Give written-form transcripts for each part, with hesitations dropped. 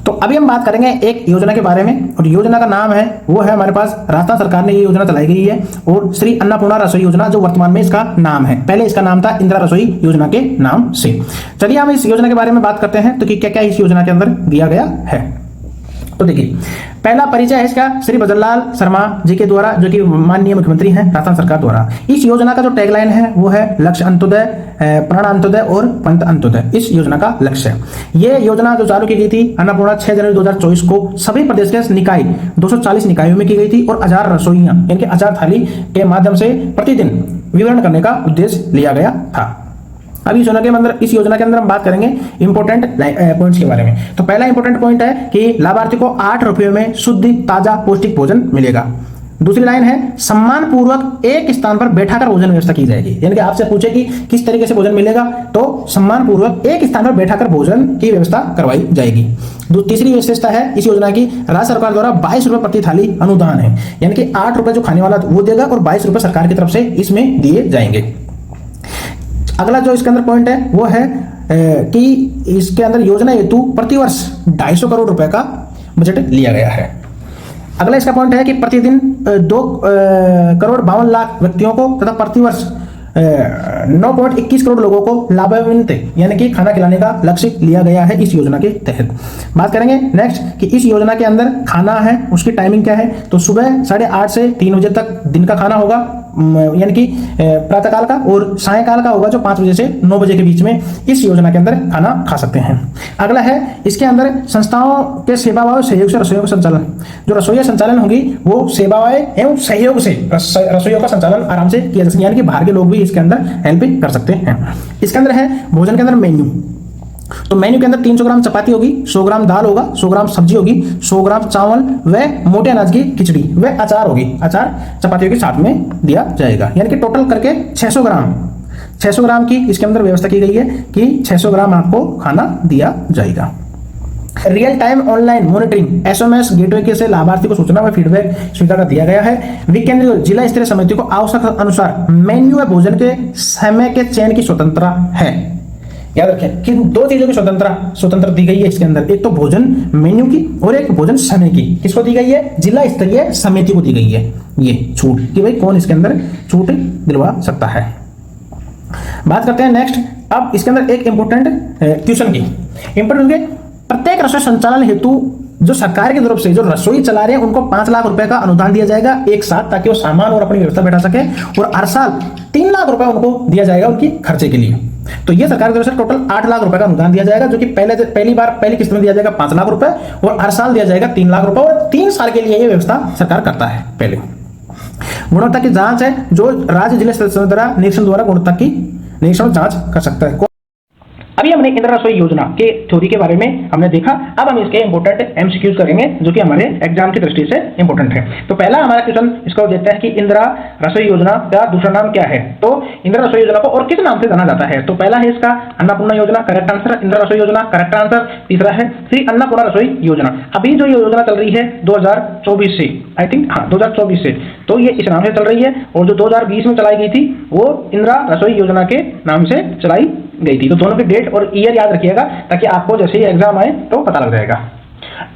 तो अभी हम बात करेंगे एक योजना के बारे में, और योजना का नाम है वो है हमारे पास, राजस्थान सरकार ने ये योजना चलाई गई है, और श्री अन्नपूर्णा रसोई योजना जो वर्तमान में इसका नाम है। पहले इसका नाम था इंदिरा रसोई योजना के नाम से। चलिए हम इस योजना के बारे में बात करते हैं तो कि क्या क्या इस योजना के अंदर दिया गया है। तो देखिए, पहला परिचय है इसका श्री भजनलाल शर्मा जी के द्वारा, जो कि माननीय मुख्यमंत्री हैं राजस्थान सरकार द्वारा। इस योजना का जो टैगलाइन है वो है लक्ष्य अंत्योदय, प्राण अंत्योदय और पंत अंत्योदय। इस योजना का लक्ष्य है। ये योजना जो चालू की गई थी अन्नपूर्णा 6 जनवरी 2024 को सभी प्रदेश के निकाय 240 निकायों में की गई थी, और 1000 रसोइयां यानी कि 1000 थाली के माध्यम से प्रतिदिन वितरण करने का उद्देश्य लिया गया था। अभी इस योजना के अंदर हम बात करेंगे इंपोर्टेंट पॉइंट्स के बारे में। तो पहला इंपोर्टेंट पॉइंट है कि लाभार्थी को 8 रुपये में शुद्ध ताजा पौष्टिक भोजन मिलेगा। दूसरी लाइन है सम्मान पूर्वक एक स्थान पर बैठाकर भोजन व्यवस्था की जाएगी, यानी कि आपसे पूछे कि किस तरीके से भोजन मिलेगा, तो सम्मान पूर्वक एक स्थान पर बैठाकर भोजन की व्यवस्था करवाई जाएगी। तीसरी विशेषता है इस योजना की, राज्य सरकार द्वारा 22 रुपए प्रति थाली अनुदान है, यानी कि 8 रुपए जो खाने वाला वो देगा और 22 रुपए सरकार की तरफ से इसमें दिए जाएंगे। अगला जो इसके अंदर पॉइंट है वो है कि इसके अंदर योजना हेतु प्रतिवर्ष 250 करोड़ रुपए का बजट लिया गया है। अगला इसका पॉइंट है कि प्रतिदिन 2 करोड़ 52 लाख व्यक्तियों को तथा प्रतिवर्ष 9.21 करोड़ लोगों को लाभान्वित यानी कि खाना खिलाने का लक्ष्य लिया गया है इस योजना के तहत। बात करेंगे नेक्स्ट कि इस योजना के अंदर खाना है उसकी टाइमिंग क्या है। तो सुबह 8:30 से 3 बजे तक दिन का खाना होगा, यानी कि प्रातःकाल का, और सायंकाल का होगा जो 5 बजे से 9 बजे के बीच में इस योजना के अंदर खाना खा सकते हैं। अगला है इसके अंदर संस्थाओं के सेवाभाव सहयोग से रसोइयों का संचालन, जो रसोइया संचालन होगी वो सेवाएं एवं सहयोग से रसोइयों का संचालन आराम से किया जा सकता है, यानी कि बाहर के लोग भी इसके अंदर हेल्प कर सकते हैं। इसके अंदर है भोजन के अंदर मेन्यू। तो मेन्यू के अंदर 300 ग्राम चपाती होगी, 100 ग्राम दाल होगा, 100 ग्राम सब्जी होगी, 100 ग्राम चावल व मोटे अनाज की खिचड़ी व अचार होगी। अचार चपातियों के साथ में दिया जाएगा, यानी कि टोटल करके 600 ग्राम की इसके अंदर व्यवस्था की गई है कि 600 ग्राम आपको खाना दिया जाएगा। Real time online monitoring SMS gateway के से लाभार्थी को सूचना व फीडबैक सुविधा का दिया गया है। विकेंद्रीय जिला स्तरीय समिति को आवश्यकता अनुसार मेन्यू व भोजन के समय के चयन की स्वतंत्रता है। याद रखें कि 2 चीजों की स्वतंत्रता दी गई है इसके अंदर, एक तो भोजन मेन्यू की और एक भोजन समय की। किसको दी गई है? जिला स्तरीय समिति को दी गई है ये छूट कि भाई कौन इसके अंदर छूट दिलवा सकता है। बात करते हैं नेक्स्ट अब इसके अंदर एक इंपोर्टेंट क्वेश्चन की। प्रत्येक रसोई संचालन हेतु जो सरकार की तरफ से जो रसोई चला रहे हैं उनको 5 लाख रुपए का अनुदान दिया जाएगा एक साथ, ताकि वो सामान और अपनी व्यवस्था बैठा सके, और हर साल 3 लाख रुपए उनको दिया जाएगा उनकी खर्चे के लिए। तो ये सरकार की तरफ से टोटल 8 लाख रुपए का अनुदान दिया जाएगा, जो कि पहली किस्त में दिया जाएगा 5 लाख रुपए, और हर साल दिया जाएगा 3 लाख रुपए, और 3 साल के लिए ये व्यवस्था सरकार करता है। पहले गुणवत्ता की जांच है, जो राज्य जिला द्वारा निरीक्षण द्वारा गुणवत्ता की निरीक्षण जांच कर सकता है। अभी हमने इंदिरा रसोई योजना के थ्योरी के बारे में हमने देखा, अब हम इसके इंपोर्टेंट एमसीक्यूज करेंगे जो कि हमारे एग्जाम की दृष्टि से इंपोर्टेंट है। तो पहला हमारा क्वेश्चन इसको देता है कि इंदिरा रसोई योजना का दूसरा नाम क्या है। तो इंदिरा रसोई योजना को और किस नाम से जाना जाता है? तो पहला है इसका अन्नपूर्णा योजना, करेक्ट आंसर। इंदिरा रसोई योजना करेक्ट आंसर। तीसरा है श्री अन्नपूर्णा रसोई योजना। अभी जो योजना चल रही है 2024 से, आई थिंक 2024 से, तो ये इस नाम से चल रही है, और जो 2020 में चलाई गई थी वो इंदिरा रसोई योजना के नाम से चलाई गई थी। तो दोनों के डेट और ईयर याद रखिएगा ताकि आपको जैसे ही एग्जाम आए तो पता लग जाएगा।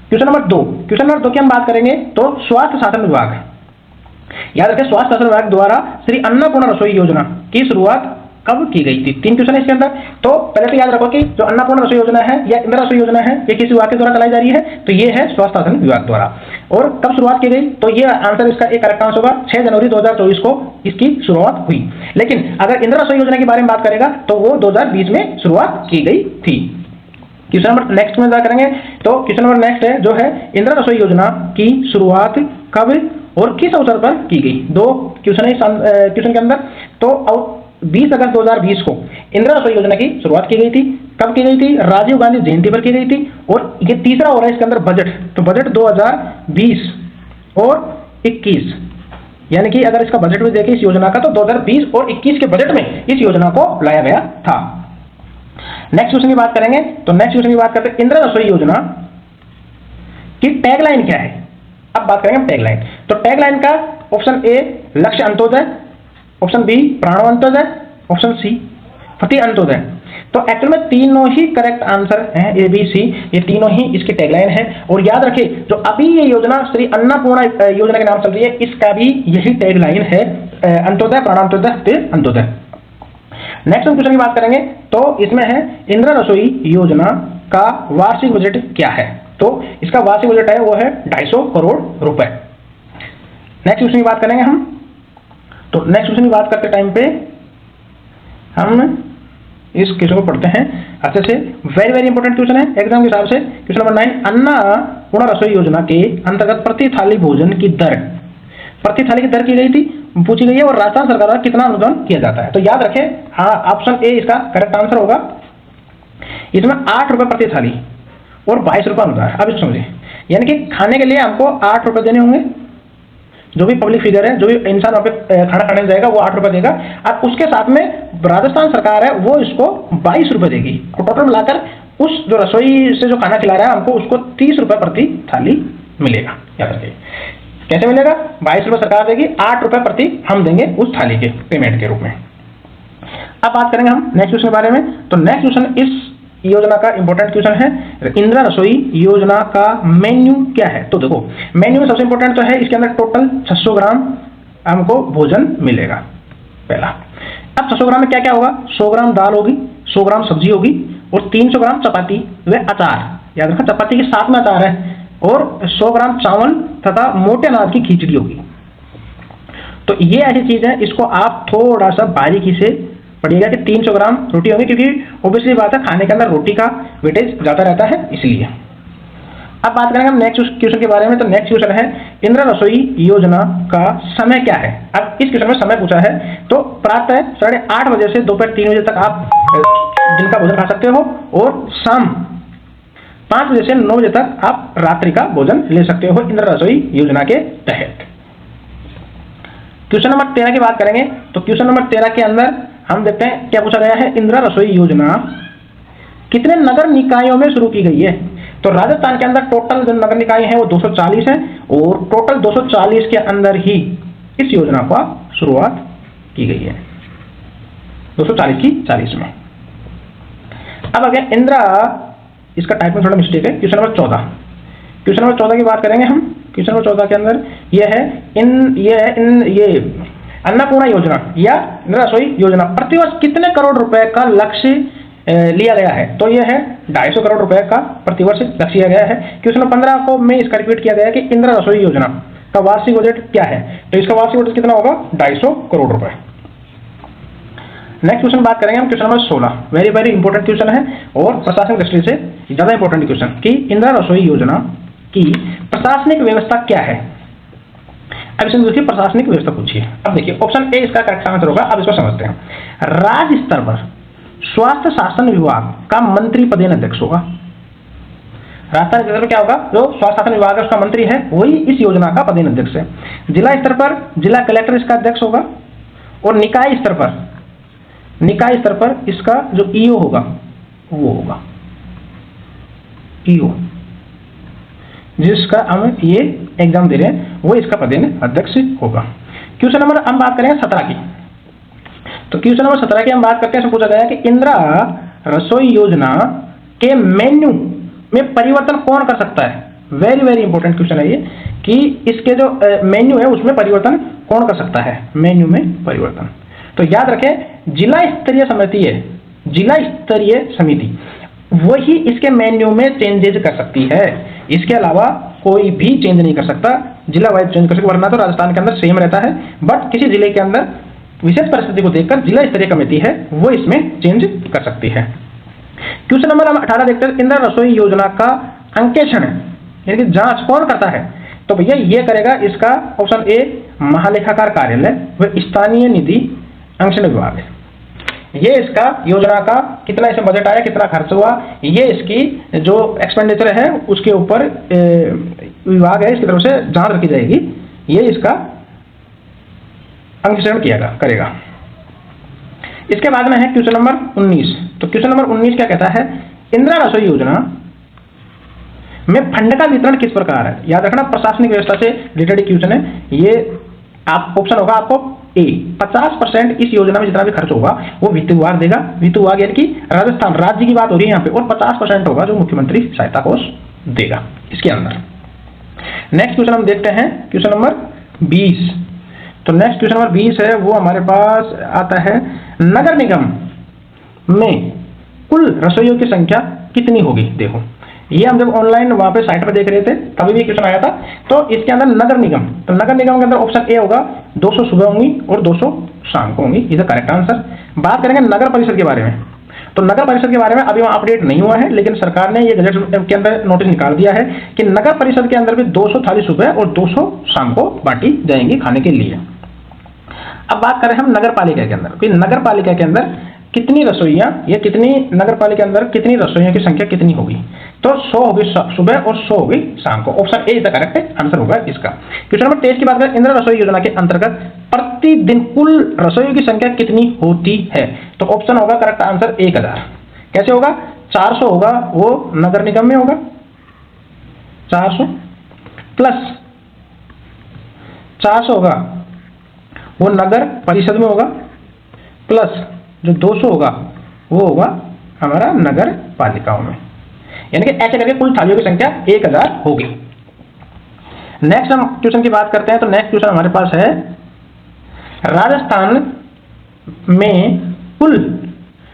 क्वेश्चन नंबर 2 की हम बात करेंगे तो स्वास्थ्य शासन विभाग। याद रखें स्वास्थ्य शासन विभाग द्वारा श्री अन्नपूर्णा रसोई योजना की शुरुआत कब की गई थी? 3 क्वेश्चन है इसके अंदर। तो पहले तो याद रखो कि जो अन्नपूर्णा रसोई योजना है या इंदिरा रसोई योजना है ये किस विभाग के द्वारा चलाई जा रही है? तो ये है स्वास्थ्य शासन विभाग द्वारा। और कब शुरुआत की गई? तो ये आंसर इसका एक करेक्ट आंसर होगा 6 जनवरी 2024 को इसकी शुरुआत हुई। लेकिन अगर इंदिरा रसोई योजना के बारे में बात करेगा तो वो 2020 में शुरुआत की गई थी। क्वेश्चन नंबर नेक्स्ट में बात करेंगे तो क्वेश्चन नंबर नेक्स्ट है जो है इंदिरा रसोई योजना की शुरुआत कब और किस अवसर पर की गई? 2 क्वेश्चन है क्वेश्चन के अंदर। तो 20 अगस्त 2020 को इंदिरा रसोई योजना की शुरुआत की गई थी। कब की गई थी? राजीव गांधी जयंती पर की गई थी। और ये तीसरा हो रहा है इसके अंदर बजट। तो बजट 2020 और 21, यानी कि अगर इसका बजट भी देखें इस योजना का तो 2020 और 21 के बजट में इस योजना को लाया गया था। नेक्स्ट क्वेश्चन की बात करेंगे तो नेक्स्ट क्वेश्चन की बात करते हैं इंदिरा रसोई योजना की टैगलाइन क्या है। अब बात करेंगे टैगलाइन। तो टैगलाइन का ऑप्शन ए लक्ष्य अंत्योदय, ऑप्शन बी प्राण अंत्योदय, ऑप्शन सी फतेह अंत्योदय। तो एक्चुअल में तीनों ही करेक्ट आंसर हैं, ए बी सी, ये तीनों ही इसकी टैगलाइन है। और याद रखें जो अभी ये योजना श्री अन्नपूर्णा योजना के नाम चल रही है, इसका भी यही टैगलाइन है, अंत्योदय प्राणांत्योदय फिर अंत्योदय। नेक्स्ट क्वेश्चन की बात करेंगे तो इसमें है इंदिरा रसोई योजना का वार्षिक बजट क्या है। तो इसका वार्षिक बजट है वो है 250 करोड़ रुपए। नेक्स्ट क्वेश्चन की बात करेंगे हम, तो नेक्स्ट क्वेश्चन की बात करते टाइम पे हम इस क्वेश्चन को पढ़ते हैं अच्छे से। वेरी वेरी इंपॉर्टेंट क्वेश्चन है एग्जाम के हिसाब से। क्वेश्चन नंबर 9, अन्नपूर्णा रसोई योजना के अंतर्गत प्रति थाली भोजन की दर, प्रति थाली की दर की गई थी, पूछी गई है, और राजस्थान सरकार द्वारा कितना अनुदान किया जाता है। तो याद रखें, हाँ ऑप्शन ए इसका करेक्ट आंसर होगा। इसमें 8 रुपए प्रति थाली और 22 रुपए अनुदान। अब इसको समझिए, यानी कि खाने के लिए हमको 8 रुपए देने होंगे, जो भी पब्लिक फिगर है, जो भी इंसान वहाँ पे खाना खाने जाएगा वो 8 रुपए देगा, और उसके साथ में राजस्थान सरकार है वो इसको 22 रुपए देगी। और टोटल मिलाकर उस जो रसोई से जो खाना खिला रहा है हमको, उसको 30 रुपए प्रति थाली मिलेगा। याद रखिए कैसे मिलेगा, 22 रुपए सरकार देगी, 8 रुपए प्रति हम देंगे उस थाली के पेमेंट के रूप में। अब बात करेंगे हम नेक्स्ट क्वेश्चन के बारे में। तो नेक्स्ट क्वेश्चन इस योजना का इंपॉर्टेंट क्वेश्चन है, इंदिरा रसोई योजना का मेन्यू क्या है। तो देखो मेन्यू में सबसे इंपॉर्टेंट तो है इसके अंदर टोटल 600 ग्राम हमको भोजन मिलेगा पहला। अब 600 ग्राम में क्या क्या होगा, 100 ग्राम दाल होगी, 100 ग्राम सब्जी होगी, और 300 ग्राम चपाती व अचार। याद रखना चपाती के साथ में अचार है, और 100 ग्राम चावल तथा मोटे अनाज की खिचड़ी होगी। तो ये ऐसी चीज है, इसको आप थोड़ा सा बारीकी से पढ़िएगा कि 300 ग्राम रोटी होगी, क्योंकि ऑब्वियसली बात है खाने के अंदर रोटी का वेटेज ज़्यादा रहता है इसलिए। अब बात करेंगे हम नेक्स्ट क्वेश्चन के बारे में। तो नेक्स्ट क्वेश्चन है इंदिरा रसोई योजना का समय क्या है। अब इस क्वेश्चन में समय पूछा है, तो प्रातः 8:30 बजे से दोपहर 3 बजे तक आप दिन का भोजन खा सकते हो, और शाम 5 बजे से 9 बजे तक आप रात्रि का भोजन ले सकते हो इंदिरा रसोई योजना के तहत। क्वेश्चन नंबर 13 की बात करेंगे। तो क्वेश्चन नंबर 13 के अंदर हम देखते हैं क्या पूछा गया है, इंदिरा रसोई योजना कितने नगर निकायों में शुरू की गई है। तो राजस्थान के अंदर टोटल जो नगर निकाय हैं वो 240 हैं, और टोटल 240 के अंदर ही इस योजना का शुरुआत की गई है, 240 की 40 में। अब अगर इंदिरा, इसका टाइप में थोड़ा मिस्टेक है, क्वेश्चन नंबर 14। क्वेश्चन नंबर 14 की बात करेंगे हम। क्वेश्चन नंबर 14 के अंदर ये अन्नपूर्णा योजना या इंदिरा रसोई योजना प्रतिवर्ष कितने करोड़ रुपए का लक्ष्य लिया गया है। तो यह है 250 करोड़ रुपए का प्रतिवर्ष लक्ष्य लिया गया है। क्वेश्चन नंबर 15 को में इसका रिपीट किया गया है कि इंदिरा रसोई योजना का वार्षिक बजट क्या है। तो इसका वार्षिक बजट कितना होगा, 250 करोड़ रुपए। नेक्स्ट क्वेश्चन बात करेंगे हम, question number 16। Very very important question है, और प्रशासनिक दृष्टि से ज्यादा इंपॉर्टेंट क्वेश्चन कि इंदिरा रसोई योजना की प्रशासनिक व्यवस्था क्या है। अब इसमें देखिए प्रशासनिक व्यवस्था पूछिए। अब देखिए ऑप्शन ए इसका करेक्ट आंसर होगा। अब इसको समझते हैं। राज्य स्तर पर स्वास्थ्य शासन विभाग का मंत्री पदेन अध्यक्ष होगा। राजस्थान स्तर पर क्या होगा, जो स्वास्थ्य शासन विभाग है उसका मंत्री है वही इस योजना का पदेन अध्यक्ष है। जिला स्तर पर जिला कलेक्टर इसका अध्यक्ष होगा, और निकाय स्तर पर इसका जो ईओ होगा वो होगा ईओ, जिसका हम ये एग्जाम दे रहे हैं वो इसका पदेन अध्यक्ष होगा। क्वेश्चन नंबर हम बात करेंगे 17 की। तो क्वेश्चन नंबर 17 की हम बात करते हैं, पूछा गया कि इंदिरा रसोई योजना के मेन्यू में परिवर्तन कौन कर सकता है। वेरी वेरी इंपॉर्टेंट क्वेश्चन है ये कि इसके जो मेन्यू है उसमें परिवर्तन कौन कर सकता है, मेन्यू में परिवर्तन। तो याद रखें जिला स्तरीय समिति है, जिला स्तरीय समिति वही इसके मेन्यू में चेंजेस कर सकती है। इसके अलावा कोई भी चेंज नहीं कर सकता, जिला वाइज चेंज कर सकता, वरना तो राजस्थान के अंदर सेम रहता है। बट किसी जिले के अंदर विशेष परिस्थिति को देखकर जिला स्तरीय कमेटी है वो इसमें चेंज कर सकती है। क्वेश्चन नंबर हम 18 देखते हैं, इंदिरा रसोई योजना का अंकेक्षण यानी कि जांच कौन करता है। तो भैया ये करेगा इसका ऑप्शन ए महालेखाकार कार्यालय व स्थानीय निधि अंकेक्षण विभाग है। ये इसका योजना का कितना इसमें बजट आया, कितना खर्च हुआ, ये इसकी जो एक्सपेंडिचर है उसके ऊपर विभाग है, इसकी तरफ से जांच रखी जाएगी। ये इसका अंकेक्षण करेगा। इसके बाद में है क्वेश्चन नंबर 19। तो क्वेश्चन नंबर 19 क्या कहता है, इंदिरा रसोई योजना में फंड का वितरण किस प्रकार है। याद रखना प्रशासनिक व्यवस्था से रिलेटेड क्वेश्चन है ये। आप ऑप्शन होगा आपको ए 50% इस योजना में जितना भी खर्च होगा वो वित्त विभाग देगा। वित्त विभाग यानी कि राजस्थान राज्य की बात हो रही है यहाँ पे, और 50% होगा जो मुख्यमंत्री सहायता कोष देगा इसके अंदर। नेक्स्ट क्वेश्चन हम देखते हैं, क्वेश्चन नंबर 20। तो नेक्स्ट क्वेश्चन नंबर 20 है, वो हमारे पास आता है नगर निगम में कुल रसोइयों की संख्या कितनी होगी। देखो ये हम जब ऑनलाइन वहां पे साइट पर देख रहे थे तभी भी क्वेश्चन आया था। तो इसके अंदर नगर निगम, तो नगर निगम के अंदर ऑप्शन ए होगा 200 सुबह होंगी और 200 शाम को होंगी, इज द करेक्ट आंसर। बात करेंगे नगर परिषद के बारे में, तो नगर परिषद के बारे में अभी वहां अपडेट नहीं हुआ है, लेकिन सरकार ने ये गजट के अंदर नोटिस निकाल दिया है कि नगर परिषद के अंदर भी 200 थाली सुबह और 200 शाम को बांटी जाएंगी खाने के लिए। अब बात करें हम नगर पालिका के अंदर, कि नगर पालिका के अंदर कितनी रसोइयां या कितनी नगर पालिका के अंदर कितनी रसोइयों की संख्या कितनी होगी। तो 100 होगी सुबह और 100 होगी शाम को। Option A is the correct answer होगा इसका। क्वेश्चन नंबर 23 की बात करें, इंदिरा रसोई योजना के अंतर्गत प्रतिदिन कुल रसोइयों की संख्या कितनी होती है। तो ऑप्शन होगा करेक्ट आंसर 1000। कैसे होगा, 400 होगा वो नगर निगम में होगा, 400 प्लस 400 होगा वो नगर परिषद में होगा, प्लस जो 200 होगा वो होगा हमारा नगर पालिकाओं में, यानी कि ऐसे करके कुल थालियों की संख्या 1000 होगी। नेक्स्ट हम क्वेश्चन की बात करते हैं, तो नेक्स्ट क्वेश्चन हमारे पास है राजस्थान में कुल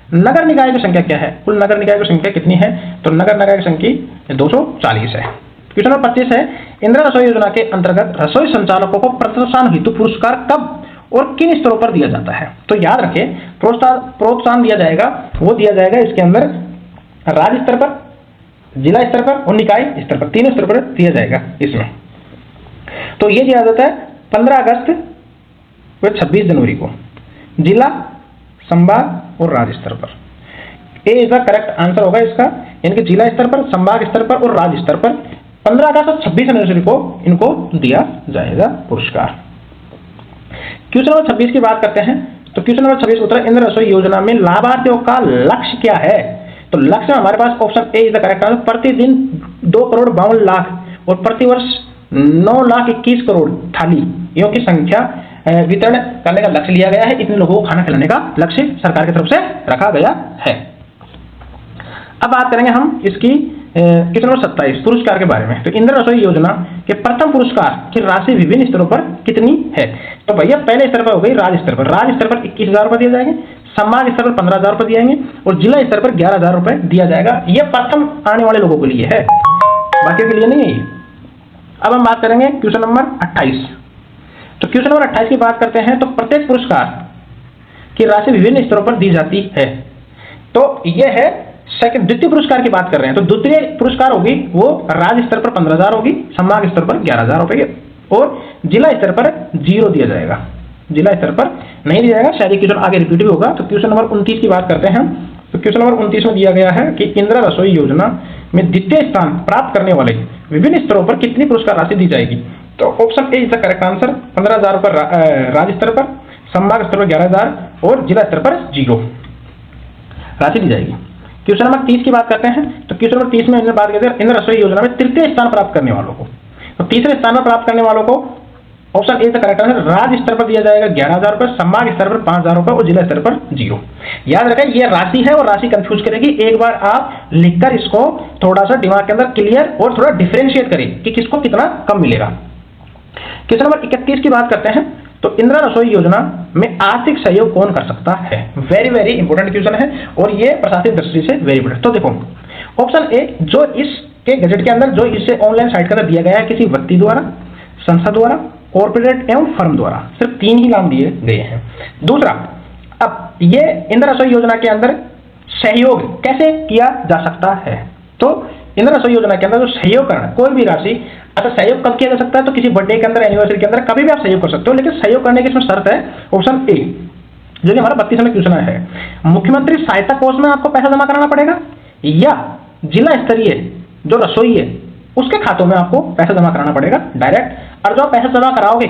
नगर निकाय की संख्या क्या है। कुल नगर निकाय की संख्या कितनी है, तो नगर निकाय की संख्या 240 है। क्वेश्चन नंबर 25 है, इंदिरा रसोई योजना के अंतर्गत रसोई संचालकों को प्रोत्साहन हेतु पुरस्कार कब और किन स्तरों पर दिया जाता है। तो याद रखें प्रोत्साहन दिया जाएगा, वो दिया जाएगा इसके अंदर राज्य स्तर पर, जिला स्तर पर और निकाय स्तर पर, तीनों स्तर पर दिया जाएगा इसमें। तो ये दिया जाता है 15 अगस्त व 26 जनवरी को, जिला, संभाग और राज्य स्तर पर। ए इज द करेक्ट आंसर होगा इसका, यानी कि जिला स्तर पर, संभाग स्तर पर और राज्य स्तर पर 15 अगस्त और 26 जनवरी को इनको दिया जाएगा पुरस्कार। क्वेश्चन नंबर 26 की बात करते हैं, तो क्वेश्चन नंबर 26 उत्तर इंदिरा रसोई योजना में लाभार्थियों का लक्ष्य क्या है। तो लक्ष्य हमारे पास option A is the correct answer, प्रतिदिन 2,52,00,000 और प्रतिवर्ष 9,21 करोड़ थालियों की संख्या वितरण करने का लक्ष्य लिया गया है। इतने लोगों को खाना खिलाने का लक्ष्य सरकार की तरफ से रखा गया है। अब बात करेंगे हम इसकी क्वेश्चन नंबर 27 पुरस्कार के बारे में। तो इंदिरा रसोई योजना के प्रथम पुरस्कार की राशि विभिन्न स्तरों पर कितनी है। तो भैया पहले स्तर पर हो गई राज्य स्तर पर, राज्य स्तर पर 21,000 रुपए दिए जाएंगे, संभाग स्तर पर 15,000 रुपए दिए जाएंगे और जिला स्तर पर 11,000 रुपए दिया जाएगा। यह प्रथम आने वाले लोगों के लिए है, बाकी के लिए नहीं है। अब हम बात करेंगे क्वेश्चन नंबर 28। तो क्वेश्चन नंबर 28 की बात करते हैं, तो प्रत्येक पुरस्कार की राशि विभिन्न स्तरों पर दी जाती है। तो यह है सेकंड, द्वितीय पुरस्कार की बात कर रहे हैं। तो द्वितीय पुरस्कार होगी वो राज्य स्तर पर 15,000 होगी, संभाग स्तर पर 11,000 रुपए और जिला स्तर पर 0 दिया जाएगा, जिला स्तर पर नहीं दिया जाएगा। शायद क्वेश्चन आगे रिपीट भी होगा। तो क्वेश्चन नंबर 29 की बात करते हैं। तो क्वेश्चन नंबर 29 में दिया गया है कि इंदिरा रसोई योजना में द्वितीय स्थान प्राप्त करने वाले विभिन्न स्तरों पर कितनी पुरस्कार राशि दी जाएगी। तो option A is the correct answer, 15,000 रुपए राज्य स्तर पर, संभाग स्तर पर 11,000 और जिला स्तर पर 0 राशि दी जाएगी। क्वेश्चन नंबर 30 की बात करते हैं। तो क्वेश्चन नंबर 30 में हमने बात करते हैं इंदिरा रसोई योजना में तृतीय स्थान प्राप्त करने वालों को। तो तीसरे स्थान पर प्राप्त करने वालों को ऑप्शन ए से करेक्ट आंसर, राज्य स्तर पर दिया जाएगा 11,000 रुपए, संभाग स्तर पर 5,000 रुपए और जिला स्तर पर 0। याद रखें ये राशि है और राशि कंफ्यूज करेगी। एक बार आप लिखकर इसको थोड़ा सा दिमाग के अंदर क्लियर और थोड़ा डिफरेंशिएट करें कि किसको कितना कम मिलेगा। क्वेश्चन नंबर 31 की बात करते हैं। तो इंदिरा रसोई योजना में आर्थिक सहयोग कौन कर सकता है। वेरी वेरी इंपॉर्टेंट क्वेश्चन है और ये प्रशासनिक दृष्टि से वेरी इंपॉर्टेंट। तो देखो ऑप्शन ए, जो इसके गजट के अंदर जो इसे ऑनलाइन साइट के अंदर दिया गया है, किसी व्यक्ति द्वारा, संस्था द्वारा, कॉर्पोरेट एवं फर्म द्वारा, सिर्फ 3 ही नाम दिए गए हैं। दूसरा, अब ये इंदिरा रसोई योजना के अंदर सहयोग कैसे किया जा सकता है। तो इंदिरा रसोई योजना के अंदर जो सहयोग करना, कोई भी राशि, अच्छा सहयोग कब किया जा सकता है, तो किसी बर्थडे के अंदर, एनिवर्सरी के अंदर, कभी भी आप सहयोग कर सकते हो, लेकिन सहयोग करने की इसमें शर्त है ऑप्शन ए, जो कि हमारा 32 में क्वेश्चन है, मुख्यमंत्री सहायता कोष में आपको पैसा जमा कराना पड़ेगा या जिला स्तरीय जो रसोई है उसके खातों में आपको पैसा जमा कराना पड़ेगा डायरेक्ट। और जो आप पैसा जमा कराओगे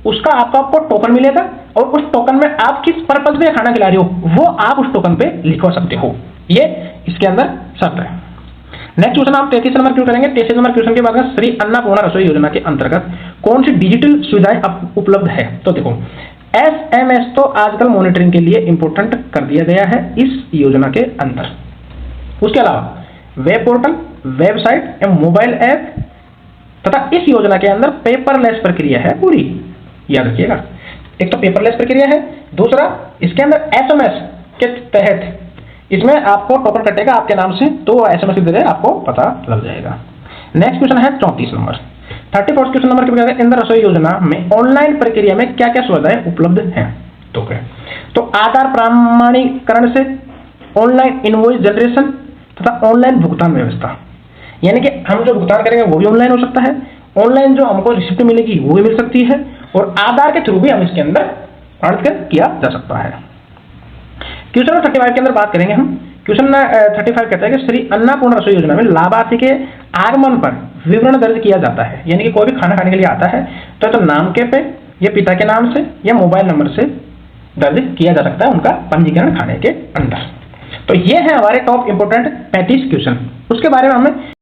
उसका आपको टोकन मिलेगा और उस टोकन में आप किस पर्पज में खाना खिला रहे हो वो आप उस टोकन पे लिखवा सकते हो। ये इसके अंदर शर्त है। नेक्स्ट क्वेश्चन आप 33 नंबर क्यों करेंगे। 33 नंबर क्वेश्चन के बाद श्री अन्नपूर्णा रसोई योजना के अंतर्गत कौन सी डिजिटल सुविधाएं उपलब्ध है। तो देखो एसएमएस तो आजकल मॉनिटरिंग के लिए इंपॉर्टेंट कर दिया गया है इस योजना के अंदर। उसके अलावा वेब पोर्टल, वेबसाइट एवं मोबाइल ऐप तथा इस योजना के अंदर पेपरलेस प्रक्रिया है पूरी, याद रखिएगा। एक तो पेपरलेस प्रक्रिया है, दूसरा इसके अंदर एसएमएस के तहत इसमें आपको टोकन कटेगा आपके नाम से, तो एसएमएस के जरिए आपको पता लग जाएगा। नेक्स्ट क्वेश्चन है 34 नंबर। 34 क्वेश्चन नंबर के प्रकार इंदिरा रसोई योजना में ऑनलाइन प्रक्रिया में क्या क्या सुविधाएं उपलब्ध हैं? तो आधार प्रमाणीकरण से ऑनलाइन इनवॉइस जनरेशन तथा ऑनलाइन भुगतान व्यवस्था, यानी कि हम जो भुगतान करेंगे वो भी ऑनलाइन हो सकता है, ऑनलाइन जो हमको रिसिप्ट मिलेगी वो भी मिल सकती है, और आधार के थ्रू भी हम इसके अंदर प्रमाणित किया जा सकता है। क्वेश्चन 35 के अंदर बात करेंगे हम। क्वेश्चन 35 कहता है कि श्री अन्नपूर्णा रसोई योजना में लाभार्थी के आगमन पर विवरण दर्ज किया जाता है, यानी कि कोई भी खाना खाने के लिए आता है तो नाम के पे या पिता के नाम से या मोबाइल नंबर से दर्ज किया जा सकता है उनका पंजीकरण खाने के अंदर। तो ये है हमारे टॉप इंपोर्टेंट 35 क्वेश्चन। उसके बारे में हमें